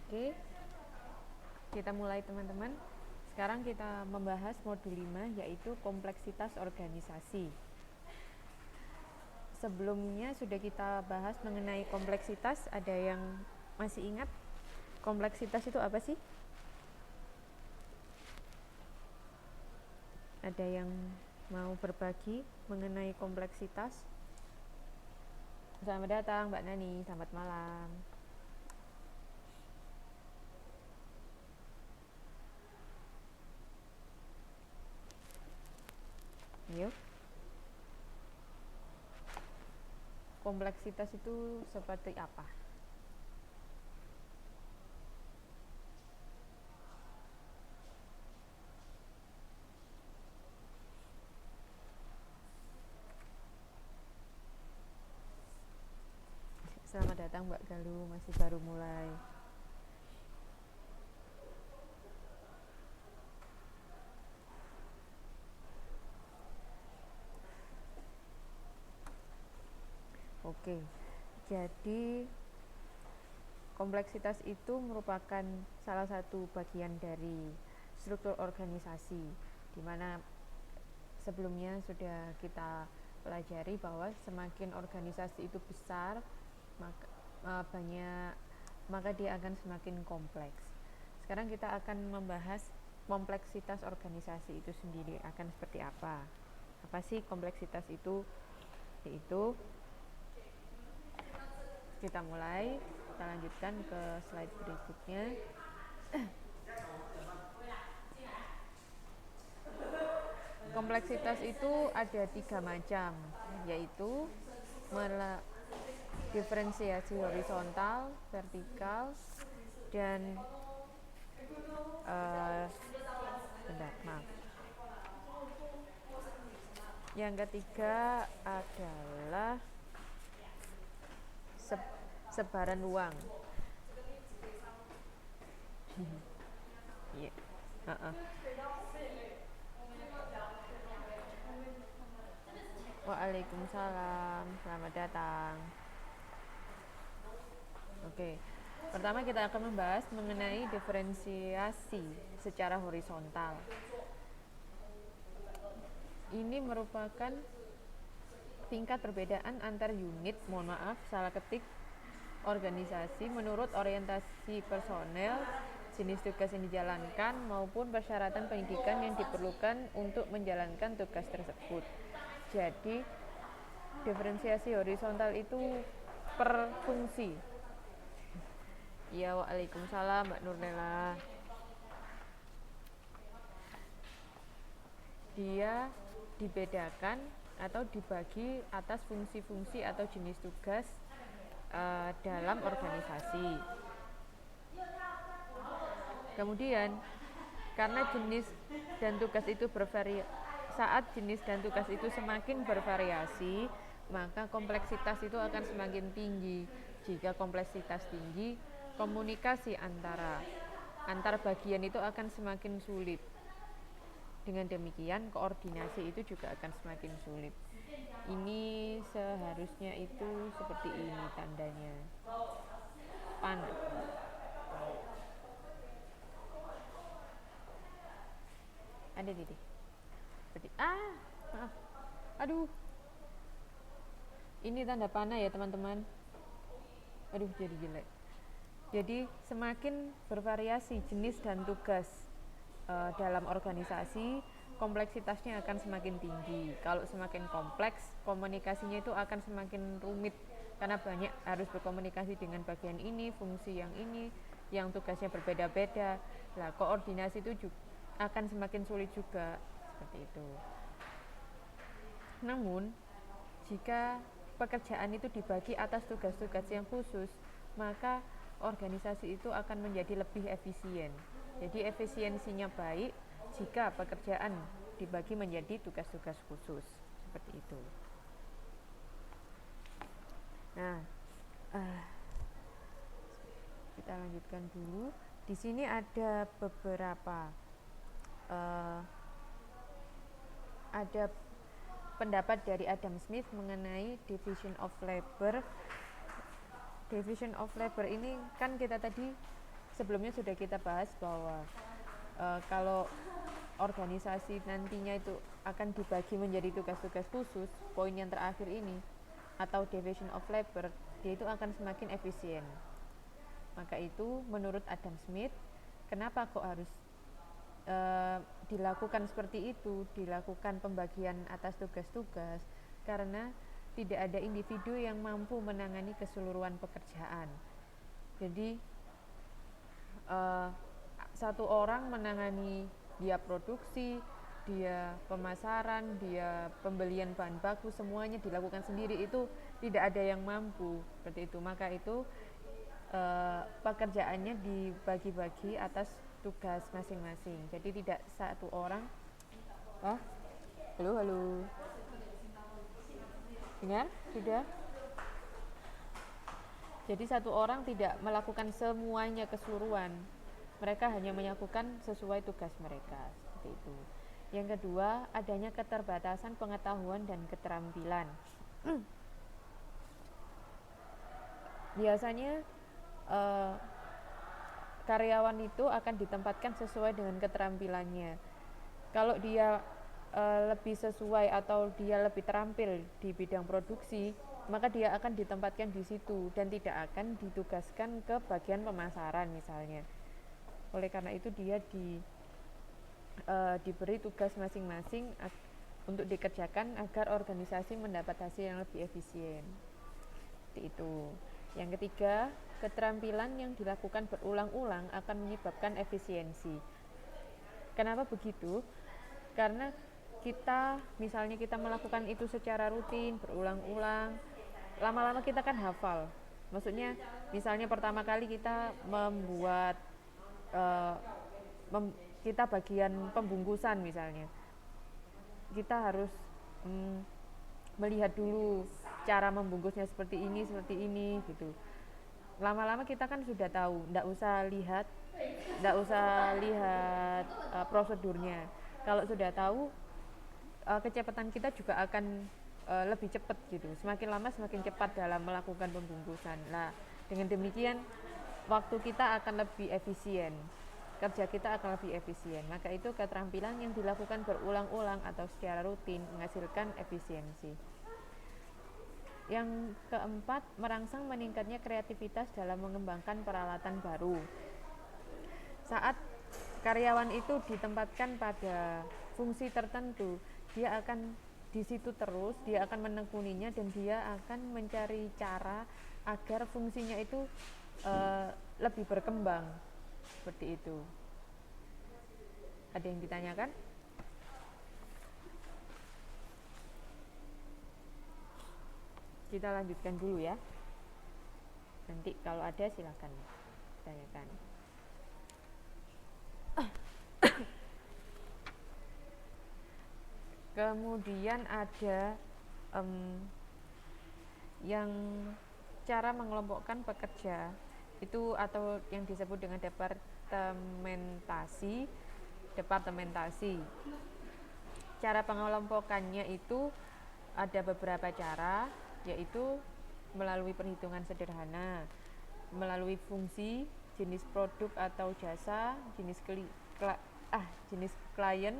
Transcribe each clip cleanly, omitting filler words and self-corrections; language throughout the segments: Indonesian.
Oke, kita mulai teman-teman. Sekarang kita membahas modul 5 yaitu kompleksitas organisasi. Sebelumnya sudah kita bahas mengenai kompleksitas, ada yang masih ingat? Kompleksitas itu apa sih? Ada yang mau berbagi mengenai kompleksitas? Selamat datang Mbak Nani, selamat malam. Yuk. Kompleksitas itu seperti apa? Selamat datang Mbak Galuh, masih baru mulai. Oke, jadi kompleksitas itu merupakan salah satu bagian dari struktur organisasi, di mana sebelumnya sudah kita pelajari bahwa semakin organisasi itu besar, maka dia akan semakin kompleks. Sekarang kita akan membahas kompleksitas organisasi itu sendiri akan seperti apa. Apa sih kompleksitas itu? Yaitu kita mulai, kita lanjutkan ke slide berikutnya. Kompleksitas itu ada 3 macam, yaitu diferensiasi horizontal, vertikal, dan yang ketiga adalah sebaran ruang. Yeah. Waalaikumsalam, selamat datang. Oke, pertama kita akan membahas mengenai diferensiasi secara horizontal. Ini merupakan tingkat perbedaan antar unit, salah ketik, organisasi menurut orientasi personel, jenis tugas yang dijalankan, maupun persyaratan pendidikan yang diperlukan untuk menjalankan tugas tersebut. Jadi, diferensiasi horizontal itu per fungsi. Ya, waalaikumsalam Mbak Nurnela. Dia dibedakan atau dibagi atas fungsi-fungsi atau jenis tugas dalam organisasi. Kemudian, karena jenis dan tugas itu saat jenis dan tugas itu semakin bervariasi, maka kompleksitas itu akan semakin tinggi. Jika kompleksitas tinggi, komunikasi antar bagian itu akan semakin sulit. Dengan demikian, koordinasi itu juga akan semakin sulit. Ini seharusnya itu seperti ini tandanya. Panah. Ada di seperti maaf. Aduh. Ini tanda panah ya, teman-teman. Aduh, jadi jelek. Jadi, semakin bervariasi jenis dan tugas dalam organisasi, kompleksitasnya akan semakin tinggi. Kalau semakin kompleks, komunikasinya itu akan semakin rumit karena banyak harus berkomunikasi dengan bagian ini, fungsi yang ini, yang tugasnya berbeda-beda. Nah, koordinasi itu juga akan semakin sulit juga, seperti itu. Namun, jika pekerjaan itu dibagi atas tugas-tugas yang khusus, maka organisasi itu akan menjadi lebih efisien. Jadi efisiensinya baik jika pekerjaan dibagi menjadi tugas-tugas khusus, seperti itu. Nah, kita lanjutkan dulu. Di sini ada beberapa ada pendapat dari Adam Smith mengenai division of labor. Division of labor ini kan kita tadi sebelumnya sudah kita bahas bahwa kalau organisasi nantinya itu akan dibagi menjadi tugas-tugas khusus, poin yang terakhir ini atau division of labor, dia itu akan semakin efisien. Maka itu menurut Adam Smith, kenapa kok harus dilakukan seperti itu, dilakukan pembagian atas tugas-tugas, karena tidak ada individu yang mampu menangani keseluruhan pekerjaan. Jadi satu orang menangani dia produksi, dia pemasaran, dia pembelian bahan baku, semuanya dilakukan sendiri, itu tidak ada yang mampu seperti itu. Maka itu pekerjaannya dibagi-bagi atas tugas masing-masing. Jadi tidak satu orang. Halo. Dengar? Sudah? Jadi satu orang tidak melakukan semuanya keseluruhan. Mereka hanya melakukan sesuai tugas mereka, seperti itu. Yang kedua, adanya keterbatasan pengetahuan dan keterampilan. Biasanya karyawan itu akan ditempatkan sesuai dengan keterampilannya. Kalau dia lebih sesuai atau dia lebih terampil di bidang produksi, maka dia akan ditempatkan di situ dan tidak akan ditugaskan ke bagian pemasaran misalnya. Oleh karena itu dia diberi tugas masing-masing untuk dikerjakan agar organisasi mendapat hasil yang lebih efisien. Seperti itu. Yang ketiga, keterampilan yang dilakukan berulang-ulang akan menyebabkan efisiensi. Kenapa begitu? Karena misalnya kita melakukan itu secara rutin, berulang-ulang, lama-lama kita kan hafal. Maksudnya, misalnya pertama kali kita membuat kita bagian pembungkusan misalnya, kita harus melihat dulu cara membungkusnya seperti ini gitu. Lama-lama kita kan sudah tahu, nggak usah lihat prosedurnya. Kalau sudah tahu, kecepatan kita juga akan lebih cepat gitu. Semakin lama semakin cepat dalam melakukan pembungkusan. Nah, dengan demikian waktu kita akan lebih efisien, kerja kita akan lebih efisien. Maka itu keterampilan yang dilakukan berulang-ulang atau secara rutin menghasilkan efisiensi. Yang keempat, merangsang meningkatnya kreativitas dalam mengembangkan peralatan baru. Saat karyawan itu ditempatkan pada fungsi tertentu, dia akan di situ terus, dia akan menekuninya dan dia akan mencari cara agar fungsinya itu lebih berkembang, seperti itu. Ada yang ditanyakan? Kita lanjutkan dulu ya. Nanti kalau ada silakan tanyakan. Kemudian ada yang cara mengelompokkan pekerja itu atau yang disebut dengan departementasi. Cara pengelompokannya itu ada beberapa cara, yaitu melalui perhitungan sederhana, melalui fungsi, jenis produk atau jasa, jenis klien,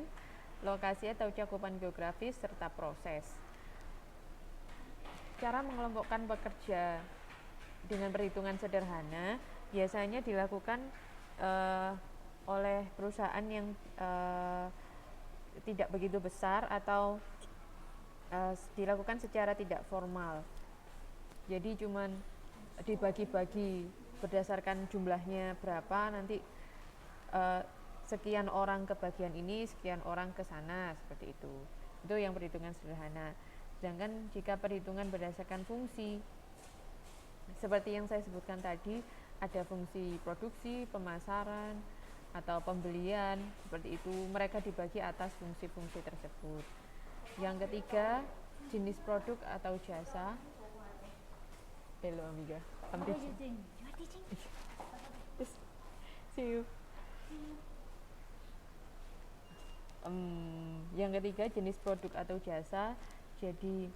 lokasi atau cakupan geografis, serta proses. Cara mengelompokkan pekerja dengan perhitungan sederhana biasanya dilakukan oleh perusahaan yang tidak begitu besar atau dilakukan secara tidak formal. Jadi cuman dibagi-bagi berdasarkan jumlahnya berapa, nanti sekian orang ke bagian ini, sekian orang ke sana, seperti itu. Itu yang perhitungan sederhana. Sedangkan jika perhitungan berdasarkan fungsi, seperti yang saya sebutkan tadi, ada fungsi produksi, pemasaran, atau pembelian, seperti itu. Mereka dibagi atas fungsi-fungsi tersebut. Yang ketiga, jenis produk atau jasa. Hello amiga, I'm teaching. You are teaching? Yes. See you. Yang ketiga, jenis produk atau jasa. Jadi